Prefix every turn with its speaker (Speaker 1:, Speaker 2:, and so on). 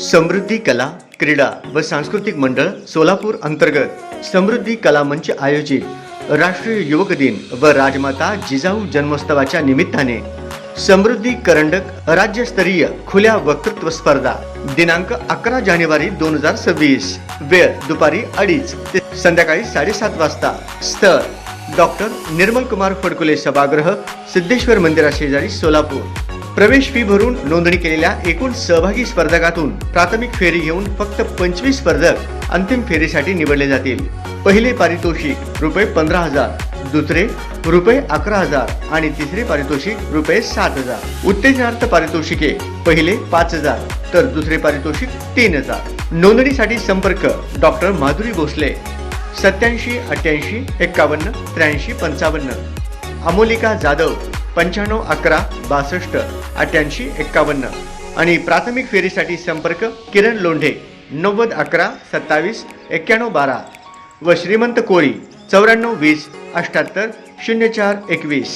Speaker 1: समृद्धी कला क्रीडा व सांस्कृतिक मंडळ सोलापूर अंतर्गत समृद्धी कला मंच आयोजित राष्ट्रीय युवक दिन व राजमाता जिजाऊ जन्मोत्सवाच्या निमित्ताने समृद्धी करंडक राज्यस्तरीय खुल्या वक्तृत्व स्पर्धा दिनांक 11 जानेवारी 2026 वेळ दुपारी 2:30 ते संध्याकाळी 7:30 वाजता स्थळ डॉक्टर निर्मल कुमार फडकुले सभागृह सिद्धेश्वर मंदिराशेजारी सोलापूर। प्रवेश फी भरून नोंदणी केलेल्या एकूण सहभागी स्पर्धकातून प्राथमिक फेरी घेऊन फक्त 25 स्पर्धक अंतिम फेरीसाठी निवडले जातील। पहिले पारितोषिक रुपये 15,000, दुसरे रुपये 11,000 आणि तिसरे पारितोषिक रुपये 7,000। उत्तेजनार्थ पारितोषिके पहिले 5,000 तर दुसरे पारितोषिक 3,000। नोंदणीसाठी संपर्क डॉक्टर माधुरी भोसले 87 88 51 83 55, अमोलिका जाधव 95 11 62 88 51 आणि प्राथमिक फेरीसाठी संपर्क किरण लोंढे 90 11 27 91 12 व श्रीमंत कोळी 94 20 78 04 21।